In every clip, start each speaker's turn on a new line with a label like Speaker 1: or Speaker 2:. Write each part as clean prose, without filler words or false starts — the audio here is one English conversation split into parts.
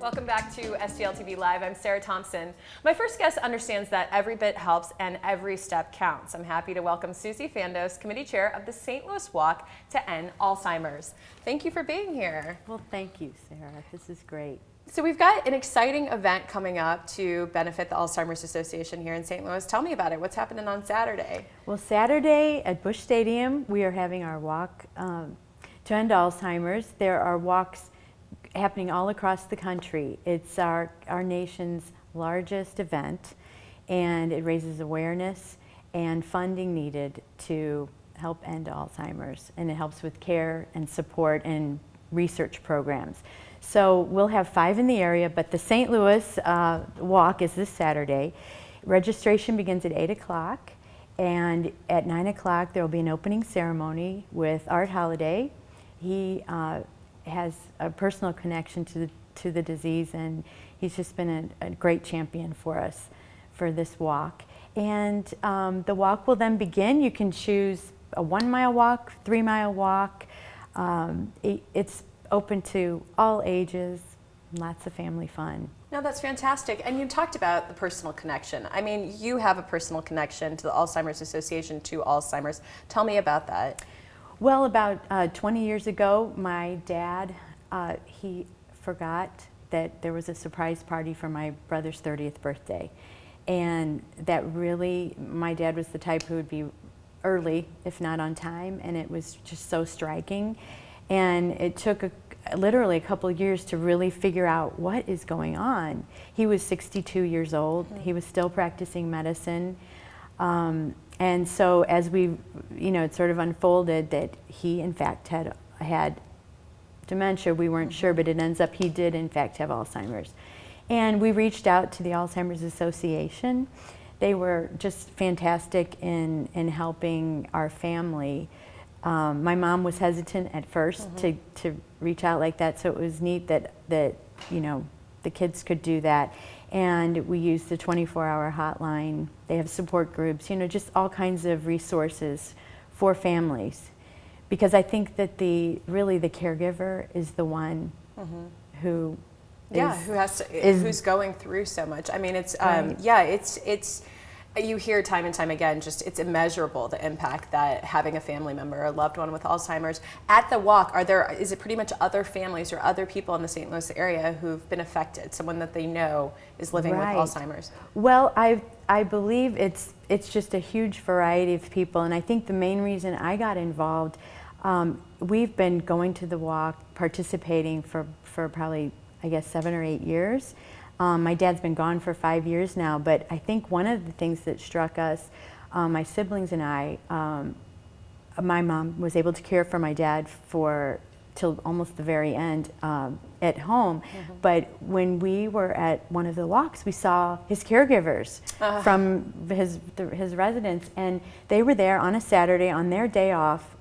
Speaker 1: Welcome back to STL TV Live. I'm Sarah Thompson. My first guest understands that every bit helps and every step counts. I'm happy to welcome Susie Fandos, Committee Chair of the St. Louis Walk to End Alzheimer's. Thank you for being here.
Speaker 2: Well, thank you, Sarah. This is great.
Speaker 1: So we've got an exciting event coming up to benefit the Alzheimer's Association here in St. Louis. Tell me about it. What's happening on Saturday?
Speaker 2: Well, Saturday at Busch Stadium, we are having our walk to End Alzheimer's. There are walks happening all across the country. It's our nation's largest event, and it raises awareness and funding needed to help end Alzheimer's, and it helps with care and support and research programs. So we'll have 5 in the area, but the St. Louis walk is this Saturday. Registration begins at 8 o'clock, and at 9 o'clock there will be an opening ceremony with Art Holliday. He has a personal connection to the disease, and he's just been a great champion for us for this walk. And the walk will then begin. You can choose a 1-mile walk, 3-mile walk. It's open to all ages, lots of family fun.
Speaker 1: No, that's fantastic. And you talked about the personal connection. I mean, you have a personal connection to the Alzheimer's Association, to Alzheimer's. Tell me about that.
Speaker 2: Well, about 20 years ago, my dad, he forgot that there was a surprise party for my brother's 30th birthday. And that really, my dad was the type who would be early, if not on time, and it was just so striking. And it took literally a couple of years to really figure out what is going on. He was 62 years old. He was still practicing medicine. And so as we, it sort of unfolded that he in fact had dementia. We weren't sure, but it ends up he did in fact have Alzheimer's. And we reached out to the Alzheimer's Association. They were just fantastic in helping our family. My mom was hesitant at first to reach out like that, so it was neat that the kids could do that. And we use the 24-hour hotline. They have support groups, just all kinds of resources for families. Because I think that really the caregiver is the one who
Speaker 1: who's going through so much. I mean, it's it's you hear time and time again, just it's immeasurable the impact that having a family member or a loved one with Alzheimer's. At the walk, is it pretty much other families or other people in the St. Louis area who've been affected, someone that they know is living with Alzheimer's?
Speaker 2: Well, I believe it's just a huge variety of people, and I think the main reason I got involved, we've been going to the walk, participating for probably, I guess, 7 or 8 years. My dad's been gone for 5 years now, but I think one of the things that struck us, my siblings and I, my mom was able to care for my dad till almost the very end at home. But when we were at one of the walks, we saw his caregivers from his residence, and they were there on a Saturday on their day off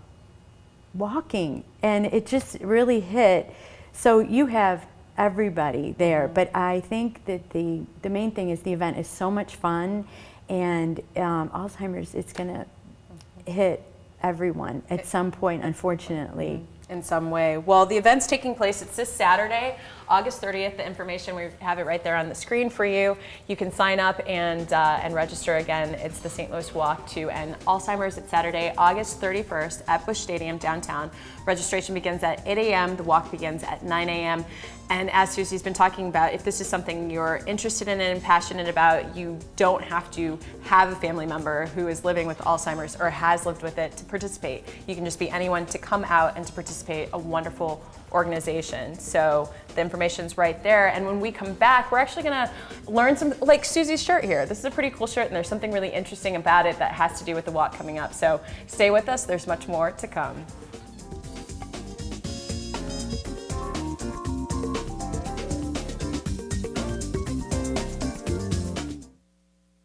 Speaker 2: walking, and it just really hit. So you have everybody there, but I think that the main thing is the event is so much fun, and Alzheimer's, it's going to hit everyone at some point, unfortunately.
Speaker 1: In some way. Well, the event's taking place, it's this Saturday, August 30th. The information, we have it right there on the screen for you. You can sign up and register. Again, it's the St. Louis Walk to End Alzheimer's. It's Saturday, August 31st at Busch Stadium downtown. Registration begins at 8 a.m. The walk begins at 9 a.m. And as Susie's been talking about, if this is something you're interested in and passionate about, you don't have to have a family member who is living with Alzheimer's or has lived with it to participate. You can just be anyone to come out and to participate. A wonderful organization. So the information's right there. And when we come back, we're actually gonna learn some, like Susie's shirt here. This is a pretty cool shirt, and there's something really interesting about it that has to do with the walk coming up. So stay with us, there's much more to come.